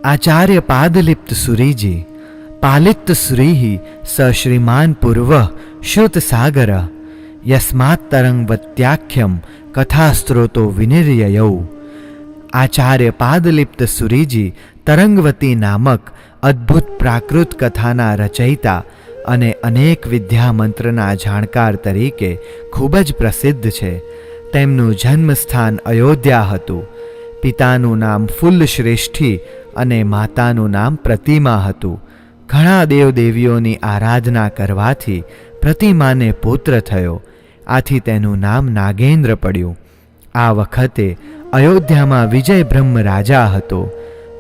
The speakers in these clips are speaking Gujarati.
आचार्य पादलिप्त सुरीजी पालित सुरीहि स श्रीमान पूर्व श्रुत सागर यस्मात् तरंगवत्याख्यम कथास्त्रोतो विनिर्ययौ। आचार्य पादलिप्त सुरीजी तरंगवती नामक अद्भुत प्राकृत कथाना रचयिता અને અનેક વિદ્યામંત્રના જાણકાર તરીકે ખૂબ જ પ્રસિદ્ધ છે. તેમનું જન્મસ્થાન અયોધ્યા હતું. પિતાનું નામ ફુલ્લશ્રેષ્ઠી અને માતાનું નામ પ્રતિમા હતું. ઘણા દેવદેવીઓની આરાધના કરવાથી પ્રતિમાને પુત્ર થયો. આથી તેનું નામ નાગેન્દ્ર પડ્યું. આ વખતે અયોધ્યામાં વિજય બ્રહ્મ રાજા હતો.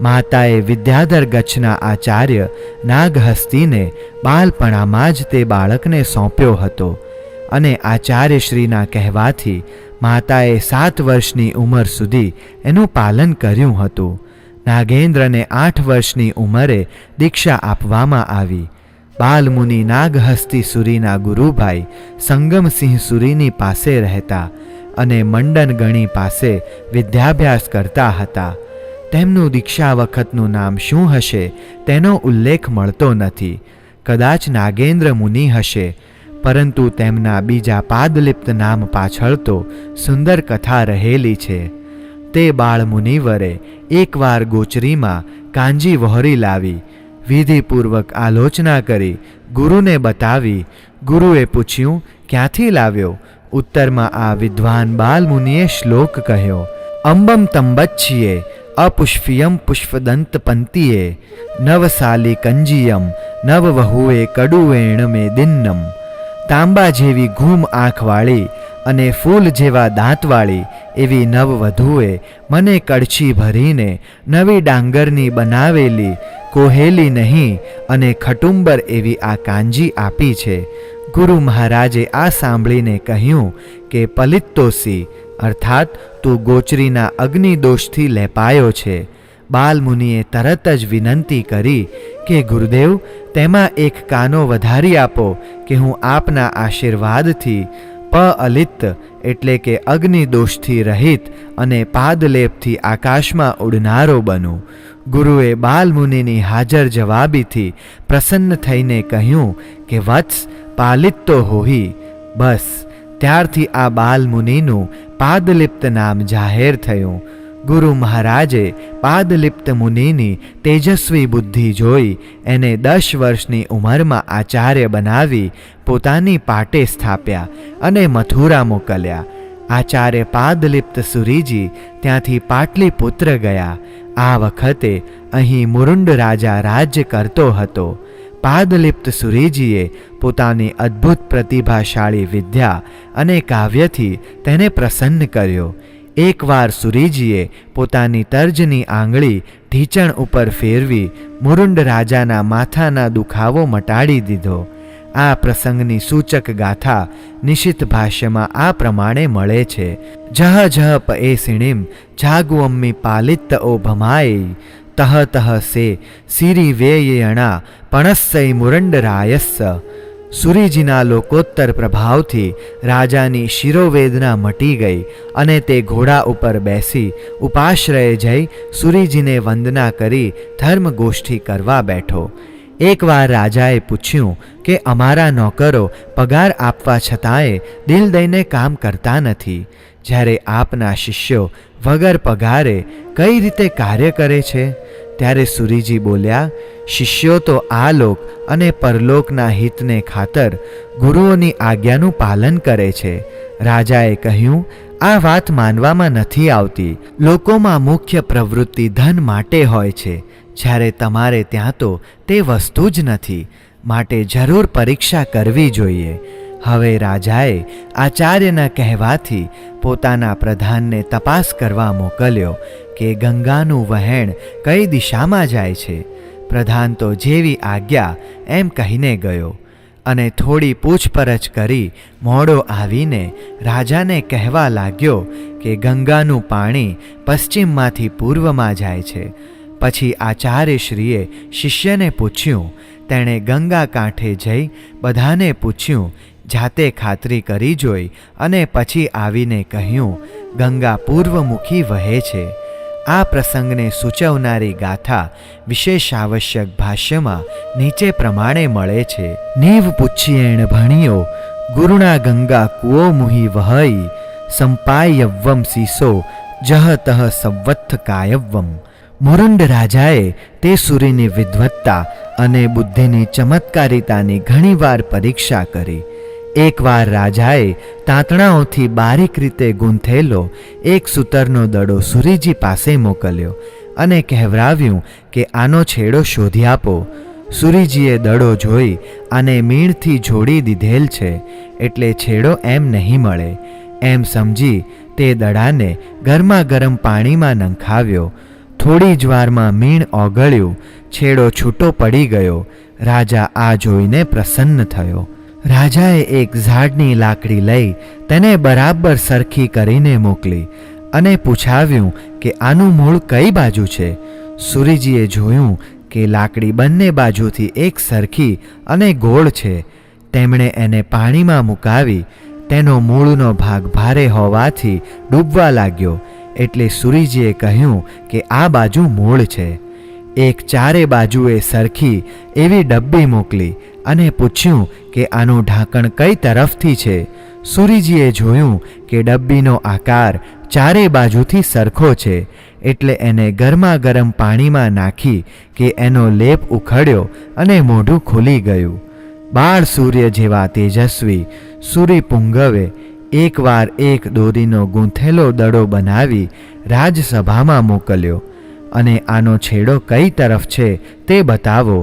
માતાએ વિદ્યાધર ગચ્છના આચાર્ય નાગહસ્તીને બાળપણામાં જ તે બાળકને સોંપ્યો હતો અને આચાર્યશ્રીના કહેવાથી માતાએ 7 વર્ષની ઉંમર સુધી એનું પાલન કર્યું હતું. નાગેન્દ્રને 8 વર્ષની ઉંમરે દીક્ષા આપવામાં આવી. બાલમુનિ નાગહસ્તી સુરીના ગુરુભાઈ સંગમસિંહ સુરીની પાસે રહેતા અને મંડન ગણી પાસે વિદ્યાભ્યાસ કરતા હતા. તેમનું દીક્ષા વખતનું નામ શું હશે તેનો ઉલ્લેખ મળતો નથી. કદાચ નાગેન્દ્ર મુનિ હશે, પરંતુ તેમના બીજા પાદલિપ્ત નામ પાછળ તો સુંદર કથા રહેલી છે. તે બાળ મુનિવરે એકવાર ગોચરીમાં કાંજી વહોરી લાવી વિધિપૂર્વક આલોચના કરી ગુરુને બતાવી. ગુરુએ પૂછ્યું, ક્યાંથી લાવ્યો? ઉત્તરમાં આ વિદ્વાન બાલમુનિએ શ્લોક કહ્યો, અંબમ તંબચ્છિયે અપુષ્પિયમ પુષ્પદંત પંક્તિએ નવસાલી કંજીયમ નવ વહુએ કડુવેણ મે દિન્નમ. તાંબા જેવી ઘૂમ આંખવાળી અને ફૂલ જેવા દાંતવાળી એવી નવવધુએ મને કડછી ભરીને નવી ડાંગરની બનાવેલી કોહેલી નહીં અને ખટુંબર એવી આ કાંજી આપી છે. ગુરુ મહારાજે આ સાંભળીને કહ્યું કે પલિત્તોસી, અર્થાત તું ગોચરીના અગ્નિદોષથી લેપાયો છે. બાલમુનિએ તરત જ વિનંતી કરી કે ગુરુદેવ, તેમાં એક કાનો વધારી આપો કે હું આપના આશીર્વાદથી અલિત એટલે કે અગ્નિદોષથી રહિત અને પાદલેપથી આકાશમાં ઉડનારો બનું. ગુરુએ બાલમુનિની હાજર જવાબીથી પ્રસન્ન થઈને કહ્યું કે વત્સ, પાલિત્તો હોહી. બસ ત્યારથી આ બાલમુનિનું પાદલિપ્ત નામ જાહેર થયું. ગુરુ મહારાજે પાદલિપ્ત મુનિની તેજસ્વી બુદ્ધિ જોઈ એને 10 વર્ષની ઉંમરમાં આચાર્ય બનાવી પોતાની પાટે સ્થાપ્યા અને મથુરા મોકલ્યા. આચાર્ય પાદલિપ્ત સુરીજી ત્યાંથી પાટલીપુત્ર ગયા. આ વખતે અહીં મુરુંડ રાજા રાજ્ય કરતો હતો. પાદલિપ્ત સુરીજીએ પોતાની અદ્ભુત પ્રતિભાશાળી વિદ્યા અને કાવ્યથી તેને પ્રસન્ન કર્યો. એકવાર સુરીજીએ પોતાની તર્જની આંગળી ઢીંચણ ઉપર ફેરવી મુરુંડ રાજાના માથાના દુખાવો મટાડી દીધો. આ પ્રસંગની સૂચક ગાથા નિશિત ભાષ્યમાં આ પ્રમાણે મળે છે. જહ જહ પએ સિણીમ જાગવમ્મી પાલિત્ત ઓ ભમાય તહ તહ સે સિરી વેયણા પણસ્સઈ મુરંડ રાયસ્સ. સુરીજીના લોકોત્તર પ્રભાવથી રાજાની શિરોવેદના મટી ગઈ અને તે ઘોડા ઉપર બેસી ઉપાશ્રયે જઈ સુરીજીને વંદના કરી ધર્મગોષ્ઠી કરવા બેઠો. એકવાર રાજાએ પૂછ્યું કે અમારા નોકરો પગાર આપવા છતાંય દિલ દઈને કામ કરતા નથી, જ્યારે આપના શિષ્યો વગર પગારે કઈ રીતે કાર્ય કરે છે? ત્યારે સુરીજી બોલ્યા, શિષ્યો તો આ લોક અને પરલોકના હિતને ખાતર ગુરુઓની આજ્ઞાનું પાલન કરે છે. રાજાએ કહ્યું, આ વાત માનવામાં નથી આવતી. લોકોમાં મુખ્ય પ્રવૃત્તિ ધન માટે હોય છે, જ્યારે તમારે ત્યાં તો તે વસ્તુ જ નથી. માટે જરૂર પરીક્ષા કરવી જોઈએ. હવે રાજાએ આચાર્યના કહેવાથી પોતાના પ્રધાનને તપાસ કરવા મોકલ્યો કે ગંગાનું વહેણ કઈ દિશામાં જાય છે. પ્રધાન તો જેવી આજ્ઞા એમ કહીને ગયો અને થોડી પૂછપરછ કરી મોડો આવીને રાજાને કહેવા લાગ્યો કે ગંગાનું પાણી પશ્ચિમમાંથી પૂર્વમાં જાય છે. પછી આચાર્યશ્રીએ શિષ્યને પૂછ્યું. તેણે ગંગા કાંઠે જઈ બધાને પૂછ્યું, જાતે ખાતરી કરી જોઈ અને પછી આવીને કહ્યું, ગંગા પૂર્વમુખી વહે છે. આ પ્રસંગને સૂચવનારી ગાથા વિશેષ આવશ્યક ભાષ્યમાં નીચે પ્રમાણે મળે છે. નીવ પુચ્છિયેણ ભણિયો ગુરુણા ગંગા કુઓ મુહી વહઈ સંપાયવ્વમ સીસો જહ તહ સંવત્થ કાયવ્વમ. મુરુંડ રાજાએ તે સૂરીની વિદ્વત્તા અને બુદ્ધિની ચમત્કારિતાની ઘણીવાર પરીક્ષા કરી. એકવાર રાજાએ તાંતણાઓથી બારીક રીતે ગૂંથેલો એક સૂતરનો દડો સૂરીજી પાસે મોકલ્યો અને કહેવરાવ્યું કે આનો છેડો શોધી આપો. સૂરીજીએ દડો જોઈ આને મીણથી જોડી દીધેલ છે એટલે છેડો એમ નહીં મળે એમ સમજી તે દડાને ગરમા ગરમ પાણીમાં નંખાવ્યો. થોડી જ વારમાં મીણ ઓગળ્યું, છેડો છૂટો પડી ગયો. રાજા આ જોઈને પ્રસન્ન થયો. રાજાએ એક ઝાડની લાકડી લઈ તેને બરાબર સરખી કરીને મોકલી અને પૂછાવ્યું કે આનું મૂળ કઈ બાજુ છે. સૂરીજીએ જોયું કે લાકડી બંને બાજુથી એક સરખી અને ગોળ છે. તેમણે એને પાણીમાં મુકાવી તેનો મૂળનો ભાગ ભારે હોવાથી ડૂબવા લાગ્યો એટલે સૂરીજીએ કહ્યું કે આ બાજુ મૂળ છે. એક ચારે બાજુએ સરખી એવી ડબ્બી મોકલી અને પૂછ્યું કે આનું ઢાંકણ કઈ તરફથી છે. સૂરીજીએ જોયું કે ડબ્બીનો આકાર ચારે બાજુથી સરખો છે એટલે એને ગરમા ગરમ પાણીમાં નાખી કે એનો લેપ ઉખડ્યો અને મોઢું ખુલી ગયું. બાળ સૂર્ય જેવા તેજસ્વી સૂરી પુંગવે એકવાર એક દોરીનો ગૂંથેલો દડો બનાવી રાજસભામાં મોકલ્યો અને આનો છેડો કઈ તરફ છે તે બતાવો.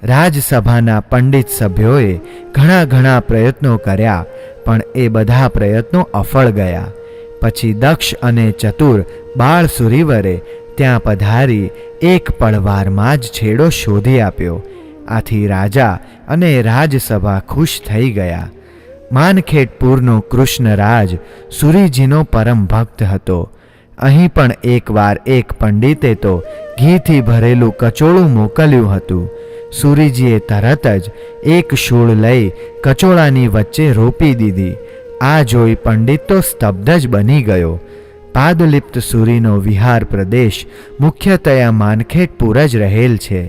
રાજસભાના પંડિત સભ્યોએ ઘણા પ્રયત્નો કર્યા પણ એ બધા પ્રયત્નો અફળ ગયા. પછી દક્ષ અને ચતુર બાળ સુરીવરે ત્યાં પધારી એક પળવારમાં જ છેડો શોધી આપ્યો. આથી રાજા અને રાજસભા ખુશ થઈ ગયા. માનખેડપુરનો કૃષ્ણરાજ સૂરીજીનો પરમ ભક્ત હતો. અહીં પણ એકવાર એક પંડિતે તો ઘીથી ભરેલું કચોળું મોકલ્યું હતું. સૂરીજીએ તરત જ એક શૂળ લઈ કચોળાની વચ્ચે રોપી દીધી. આ જોઈ પંડિત તો સ્તબ્ધ જ બની ગયો. પાદલિપ્ત સૂરીનો વિહાર પ્રદેશ મુખ્યતયા માનખેડપુર જ રહેલ છે.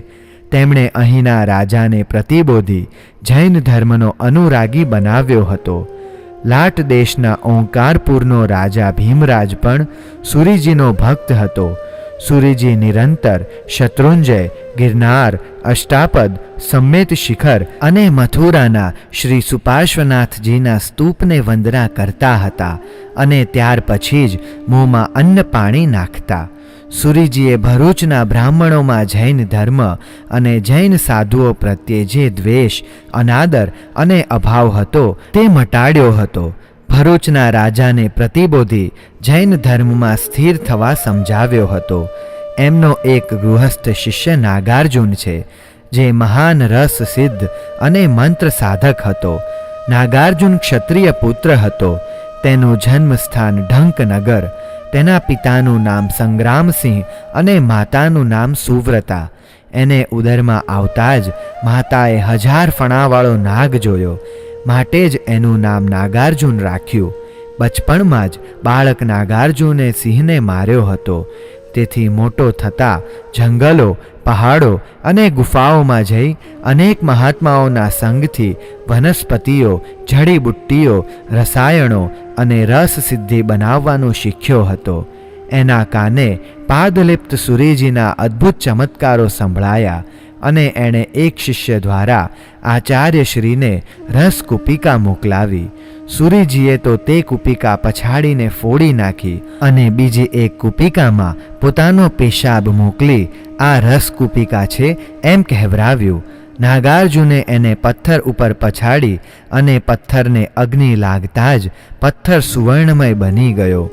તેમણે અહીંના રાજાને પ્રતિબોધી જૈન ધર્મનો અનુરાગી બનાવ્યો હતો. લાટ દેશના ઓંકારપુરનો રાજા ભીમરાજ પણ સૂરીજીનો ભક્ત હતો. સૂરીજી નિરંતર શત્રુંજય, ગિરનાર, અષ્ટાપદ, સમ્મેત શિખર અને મથુરાના શ્રી સુપાર્શ્વનાથજીના સ્તૂપને વંદના કરતા હતા અને ત્યાર પછી જ મોંમાં અન્ન પાણી નાખતા. સૂરીજીએ ભરૂચના બ્રાહ્મણોમાં જૈન ધર્મ અને જૈન સાધુઓ પ્રત્યે જે દ્વેષ, અનાદર અને અભાવ હતો તે મટાડ્યો હતો. ભરૂચના રાજાને પ્રતિબોધી જૈન ધર્મમાં સ્થિર થવા સમજાવ્યો હતો. એમનો એક ગૃહસ્થ શિષ્ય નાગાર્જુન છે જે મહાન રસ સિદ્ધ અને મંત્ર સાધક હતો. નાગાર્જુન ક્ષત્રિય પુત્ર હતો. તેનું જન્મસ્થાન ઢંકનગર. તેના પિતાનું નામ સંગ્રામસિંહ અને માતાનું નામ સુવ્રતા. એને ઉદરમાં આવતા જ માતાએ 1000 ફણાવાળો નાગ જોયો, માટે જ એનું નામ નાગાર્જુન રાખ્યું. બચપણમાં જ બાળક નાગાર્જુને સિંહને માર્યો હતો. તેથી મોટો થતાં જંગલો, પહાડો અને ગુફાઓમાં જઈ અનેક મહાત્માઓના સંગથી વનસ્પતિઓ, જડીબુટ્ટીઓ, રસાયણો અને રસ સિદ્ધિ બનાવવાનું શીખ્યો હતો. એના કાને પાદલિપ્ત સૂરીજીના અદ્ભુત ચમત્કારો સંભળાયા અને એણે એક શિષ્ય દ્વારા આચાર્યશ્રીને રસ કુપિકા મોકલાવી. સૂરીજીએ તો તે કુપિકા પછાડીને ફોડી નાખી અને બીજી એક કુપિકામાં પોતાનો પેશાબ મોકલી આ રસ કુપિકા છે એમ કહેવરાવ્યું. નાગાર્જુને એને પથ્થર ઉપર પછાડી અને પથ્થરને અગ્નિ લાગતા જ પથ્થર સુવર્ણમય બની ગયો.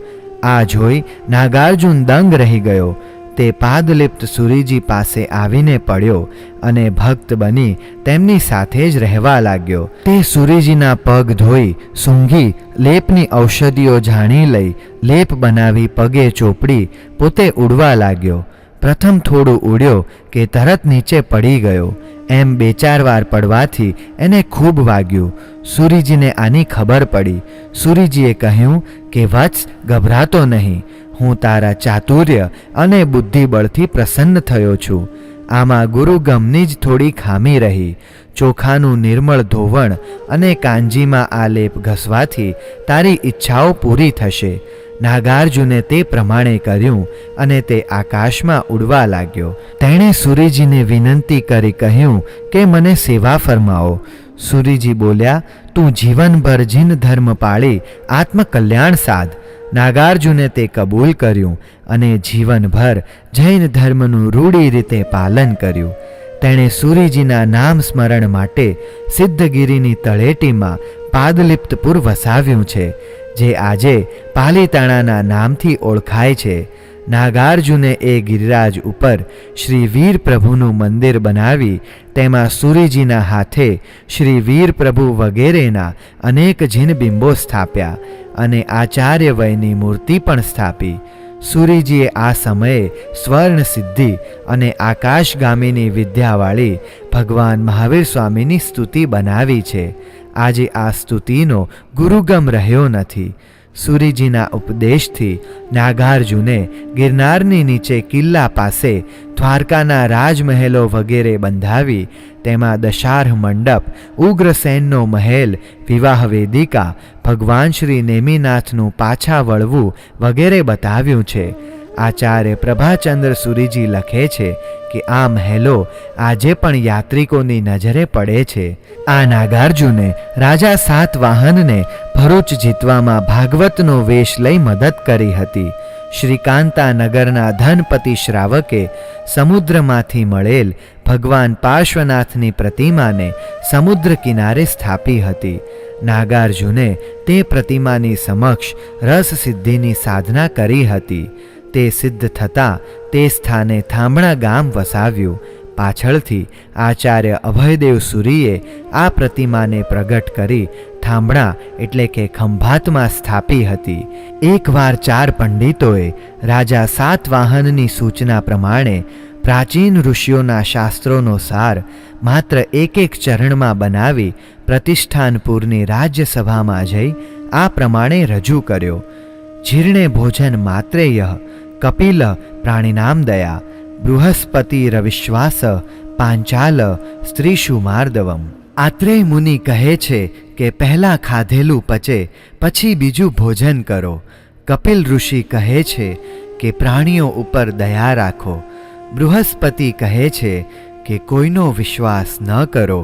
આ જોઈ નાગાર્જુન દંગ રહી ગયો. તે પાદલિપ્ત સૂરીજી પાસે આવીને પડ્યો અને ભક્ત બની તેમની સાથે જ રહેવા લાગ્યો. તે સૂરીજીના પગ ધોઈ સૂંઘી લેપની ઔષધિઓ જાણી લઈ લેપ બનાવી પગે ચોપડી પોતે ઉડવા લાગ્યો. પ્રથમ થોડું ઉડ્યો કે તરત નીચે પડી ગયો. એમ 2-4 વાર પડવાથી એને ખૂબ વાગ્યું. સૂરીજીને આની ખબર પડી. સૂરીજીએ કહ્યું કે વત્સ, ગભરાતો નહીં, હું તારા ચાતુર્ય અને બુદ્ધિબળથી પ્રસન્ન થયો છું. આમાં ગુરુગમની જ થોડી ખામી રહી. ચોખાનું નિર્મળ ધોવણ અને કાંજીમાં આ લેપ ઘસવાથી તારી ઈચ્છાઓ પૂરી થશે. નાગાર્જુને તે પ્રમાણે કર્યું અને તે આકાશમાં ઉડવા લાગ્યો. તેણે સૂરીજીને વિનંતી કરી કહ્યું કે મને સેવા ફરમાવો. સૂરીજી બોલ્યા, તું જીવનભર જીન ધર્મ પાળી આત્મકલ્યાણ સાધ. નાગાર્જુને તે કબૂલ કર્યું અને જીવનભર જૈન ધર્મનું રૂઢી રીતે પાલન કર્યું. તેણે સૂરીજીના નામ સ્મરણ માટે સિદ્ધગીરીની તળેટીમાં પાદલિપ્તપુર વસાવ્યું છે, જે આજે પાલીતાણાના નામથી ઓળખાય છે. નાગાર્જુને એ ગિરિરાજ ઉપર શ્રી વીર પ્રભુનું મંદિર બનાવી તેમાં સૂરીજીના હાથે શ્રી વીર પ્રભુ વગેરેના અનેક જીનબિંબો સ્થાપ્યા અને આચાર્ય વયની મૂર્તિ પણ સ્થાપી. સૂરીજીએ આ સમયે સ્વર્ણ સિદ્ધિ અને આકાશગામીની વિદ્યાવાળી ભગવાન મહાવીર સ્વામીની સ્તુતિ બનાવી છે. આજે આ સ્તુતિનો ગુરુગમ રહ્યો નથી. સૂરીજીના ઉપદેશથી નાગાર્જુને ગિરનારની નીચે કિલ્લા પાસે દ્વારકાના રાજમહેલો વગેરે બંધાવી તેમાં દશાર્હ મંડપ, ઉગ્રસેનનો મહેલ, વિવાહ વેદિકા, ભગવાન શ્રી નેમિનાથનું પાછા વળવું વગેરે બતાવ્યું છે. આચાર્ય પ્રભાચંદ્ર સૂરીજી લખે છે કે આ મહેલો આજે પણ યાત્રિકોની નજરે પડે છે. આ નાગાર્જુને રાજા સાતવાહનને ભરૂચ જીતવામાં ભાગવતનો વેશ લઈ મદદ કરી હતી. શ્રીકાંતા નગરના ધનપતિ શ્રાવકે સમુદ્રમાંથી મળેલ ભગવાન પાર્શ્વનાથની પ્રતિમાને સમુદ્ર કિનારે સ્થાપી હતી. નાગાર્જુને તે પ્રતિમાની સમક્ષ રસ સિદ્ધિની સાધના કરી હતી. તે સિદ્ધ થતાં તે સ્થાને થાંભણા ગામ વસાવ્યું. પાછળથી આચાર્ય અભયદેવ સુરીએ આ પ્રતિમાને પ્રગટ કરી થાંભણા એટલે કે ખંભાતમાં સ્થાપી હતી. એકવાર 4 પંડિતોએ રાજા સાતવાહનની સૂચના પ્રમાણે પ્રાચીન ઋષિઓના શાસ્ત્રોનો સાર માત્ર એક ચરણમાં બનાવી પ્રતિષ્ઠાનપુરની રાજ્યસભામાં જઈ આ પ્રમાણે રજૂ કર્યો. જીર્ણે ભોજન માત્રેય કપિલ પ્રાણીનામ દયા, બૃહસ્પતિ રવિશ્વાસ પાંચાલ સ્ત્રીષુ માર્દવમ. આત્રેય મુનિ કહે છે કે પહેલાં ખાધેલું પચે પછી બીજું ભોજન કરો. કપિલ ઋષિ કહે છે કે પ્રાણીઓ ઉપર દયા રાખો. બૃહસ્પતિ કહે છે કે કોઈનો વિશ્વાસ ન કરો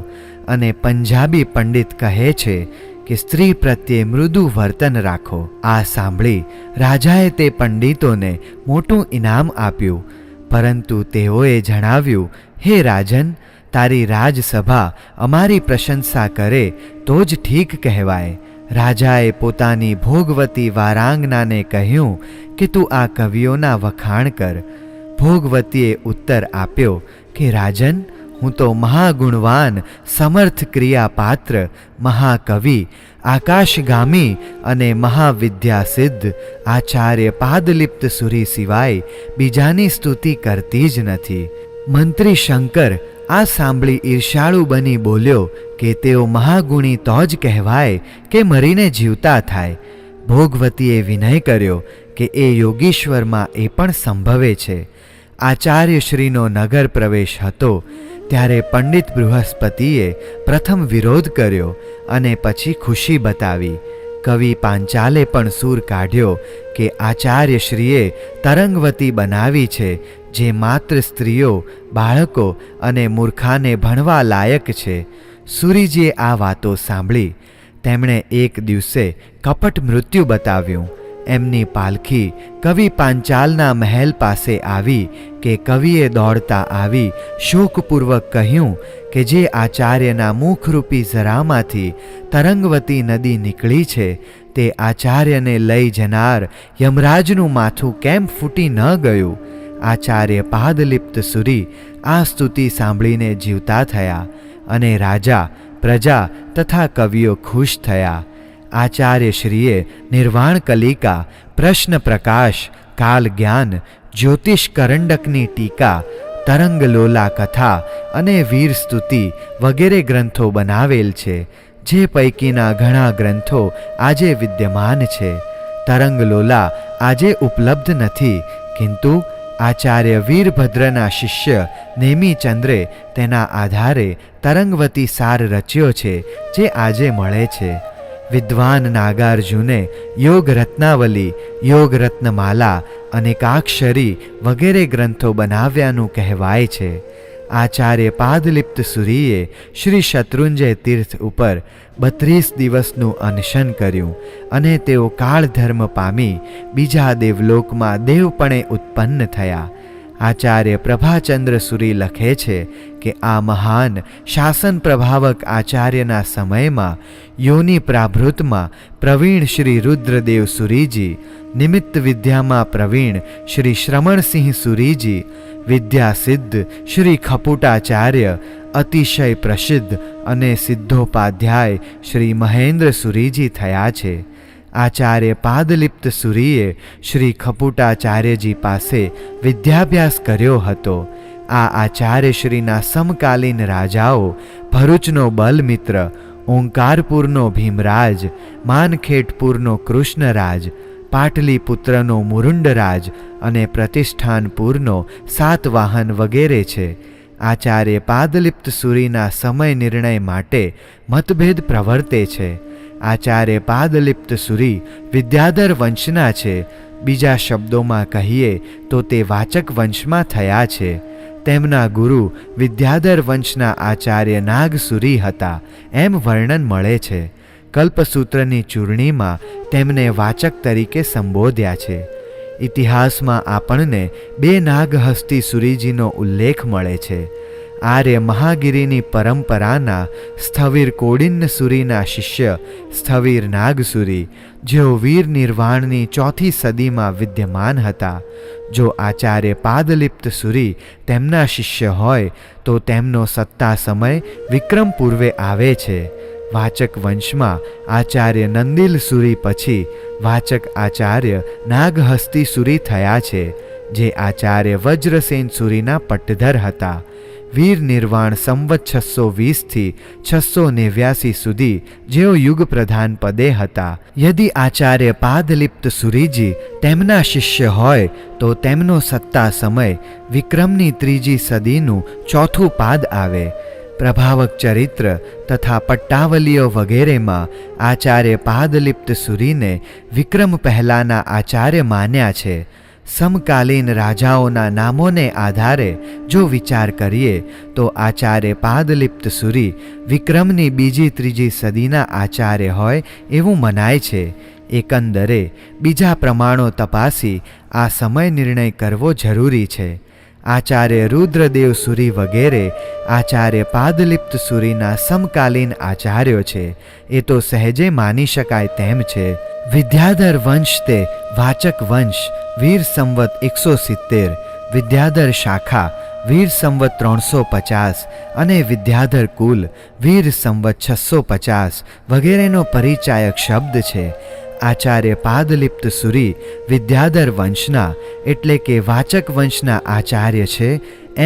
અને પંજાબી પંડિત કહે છે કે સ્ત્રી પ્રત્યે મૃદુ વર્તન રાખો. આ સાંભળી રાજાએ તે પંડિતોને મોટું ઇનામ આપ્યું, પરંતુ તેઓએ જણાવ્યું, હે રાજન, તારી રાજસભા અમારી પ્રશંસા કરે તો જ ઠીક કહેવાય. રાજાએ પોતાની ભોગવતી વારાંગનાને કહ્યું કે તું આ કવિઓના વખાણ કર. ભોગવતીએ ઉત્તર આપ્યો કે રાજન, હું તો મહાગુણવાન, સમર્થ ક્રિયાપાત્ર, મહાકવિ, આકાશગામી અને મહાવિદ્યાસિદ્ધ આચાર્ય પાદલિપ્ત સુરી સિવાય બીજાની સ્તુતિ કરતી જ નથી. મંત્રી શંકર આ સાંભળી ઈર્ષાળુ બની બોલ્યો કે તેઓ મહાગુણી તો જ કહેવાય કે મરીને જીવતા થાય. ભોગવતીએ વિનય કર્યો કે એ યોગીશ્વરમાં એ પણ સંભવે છે. આચાર્યશ્રીનો નગર પ્રવેશ હતો ત્યારે પંડિત બૃહસ્પતિએ પ્રથમ વિરોધ કર્યો અને પછી ખુશી બતાવી. કવિ પાંચાલે પણ સૂર કાઢ્યો કે આચાર્યશ્રીએ તરંગવતી બનાવી છે, જે માત્ર સ્ત્રીઓ, બાળકો અને મૂર્ખાને ભણવા લાયક છે. સૂરીજીએ આ વાતો સાંભળી તેમણે એક દિવસે કપટ મૃત્યુ બતાવ્યું. એમની પાલખી કવિ પાંચાલના મહેલ પાસે આવી કે કવિએ દોડતા આવી શોકપૂર્વક કહ્યું કે જે આચાર્યના મુખરૂપી ઝરામાંથી તરંગવતી નદી નીકળી છે તે આચાર્યને લઈ જનાર યમરાજનું માથું કેમ ફૂટી ન ગયું. આચાર્ય પાદલિપ્ત સુરી આ સ્તુતિ સાંભળીને જીવતા થયા અને રાજા, પ્રજા તથા કવિઓ ખુશ થયા. આચાર્યશ્રીએ નિર્વાણ કલિકા, પ્રશ્ન પ્રકાશ, કાલ જ્ઞાન, જ્યોતિષ કરંડકની ટીકા, તરંગલોલા કથા અને વીર સ્તુતિ વગેરે ગ્રંથો બનાવેલ છે, જે પૈકીના ઘણા ગ્રંથો આજે વિદ્યમાન છે. તરંગલોલા આજે ઉપલબ્ધ નથી, કિંતુ આચાર્ય વીરભદ્રના શિષ્ય નેમિચંદ્રે તેના આધારે તરંગવતી સાર રચ્યો છે, જે આજે મળે છે. વિદ્વાન નાગાર્જુને યોગ રત્નાવલી, યોગ રત્નમાલા, અનેકાક્ષરી વગેરે ગ્રંથો બનાવ્યાનું કહેવાય છે. આચાર્ય પાદલિપ્ત સુરીએ શ્રી શત્રુંજય તીર્થ ઉપર 32 દિવસનું અનશન કર્યું અને તેઓ કાળધર્મ પામી બીજા દેવલોકમાં દેવપણે ઉત્પન્ન થયા. આચાર્ય પ્રભાચંદ્ર સુરી લખે છે કે આ મહાન શાસન પ્રભાવક આચાર્યના સમયમાં યોનિ પ્રાભૃતમાં પ્રવીણ શ્રી રુદ્રદેવ સુરીજી, નિમિત્ત વિદ્યામાં પ્રવીણ શ્રી શ્રમણસિંહ સુરીજી, વિદ્યાસિદ્ધ શ્રી ખપુટાચાર્ય, અતિશય પ્રસિદ્ધ અને સિદ્ધોપાધ્યાય શ્રી મહેન્દ્ર સુરીજી થયા છે. આચાર્ય પાદલિપ્ત સુરીએ શ્રી ખપુટાચાર્યજી પાસે વિદ્યાભ્યાસ કર્યો હતો. આ આચાર્યશ્રીના સમકાલીન રાજાઓ ભરૂચનો બલમિત્ર, ઓંકારપુરનો ભીમરાજ, માનખેટપુરનો કૃષ્ણરાજ, પાટલીપુત્રનો મુરુંડરાજ અને પ્રતિષ્ઠાનપુરનો સાતવાહન વગેરે છે. આચાર્ય પાદલિપ્ત સુરીના સમય નિર્ણય માટે મતભેદ પ્રવર્તે છે. આચાર્ય પાદલિપ્ત સુરી વિદ્યાધર વંશના છે. બીજા શબ્દોમાં કહીએ તો તે વાચક વંશમાં થયા છે. તેમના ગુરુ વિદ્યાધર વંશના આચાર્ય નાગસુરી હતા એમ વર્ણન મળે છે. કલ્પસૂત્રની ચૂર્ણીમાં તેમને વાચક તરીકે સંબોધ્યા છે. ઇતિહાસમાં આપણને 2 નાગહસ્તી સુરીજીનો ઉલ્લેખ મળે છે. આર્ય મહાગિરીની પરંપરાના સ્થવિર કોડિન્ન સુરીના શિષ્ય સ્થવિર નાગસુરી, જેઓ વીર નિર્વાણની 4થી સદીમાં વિદ્યમાન હતા. જો આચાર્ય પાદલિપ્ત સુરી તેમના શિષ્ય હોય તો તેમનો સત્તા સમય વિક્રમ પૂર્વે આવે છે. વાચક વંશમાં આચાર્ય નંદિલ સુરી પછી વાચક આચાર્ય નાગહસ્તી સુરી થયા છે, જે આચાર્ય વજ્રસેન સુરીના પટ્ટધર હતા. વીર નિર્વાણ સંવત 620 થી 689 સુધી જેઓ યુગ પ્રધાન પદે હતા. યદિ આચાર્ય પાદલિપ્ત સુરીજી તેમના શિષ્ય હોય તો તેમનો સત્તા સમય વિક્રમની 3જી સદીનું 4થું પાદ આવે. પ્રભાવક ચરિત્ર તથા પટ્ટાવલીઓ વગેરેમાં આચાર્ય પાદલિપ્ત સુરીને વિક્રમ પહેલાના આચાર્ય માન્યા છે. સમકાલીન રાજાઓના નામોને આધારે જો વિચાર કરીએ તો આચાર્ય પાદલિપ્ત સુરી વિક્રમની 2જી-3જી સદીના આચાર્ય હોય એવું મનાય છે. એકંદરે બીજા પ્રમાણો તપાસી આ સમય નિર્ણય કરવો જરૂરી છે. આચાર્ય રુદ્રદેવ સુરી વગેરે આચાર્ય પાદલિપ્ત સુરીના સમકાલીન આચાર્યો છે એ તો સહેજે માની શકાય તેમ છે. વિદ્યાધર વંશ તે વાચક વંશ વીર સંવત 170, વિદ્યાધર શાખા વીર સંવત 350 અને વિદ્યાધર કુલ વીર સંવત 650 વગેરેનો પરિચાયક શબ્દ છે. આચાર્ય પાદલિપ્ત સુરી વિદ્યાધર વંશના એટલે કે વાચક વંશના આચાર્ય છે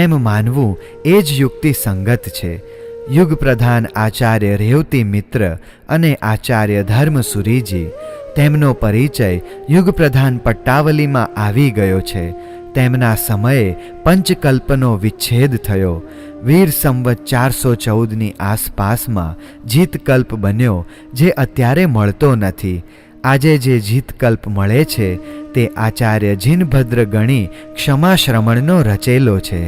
એમ માનવું એ જ યુક્તિ સંગત છે. યુગ પ્રધાન આચાર્ય રેવતી મિત્ર અને આચાર્ય ધર્મસુરીજી, તેમનો પરિચય યુગ પ્રધાન પટ્ટાવલીમાં આવી ગયો છે. તેમના સમયે પંચકલ્પનો વિચ્છેદ થયો. વીર સંવત 414ની આસપાસમાં જીતકલ્પ બન્યો, જે અત્યારે મળતો નથી. આજે જે જીતકલ્પ મળે છે તે આચાર્ય જીનભદ્ર ગણી ક્ષમાશ્રમણનો રચેલો છે.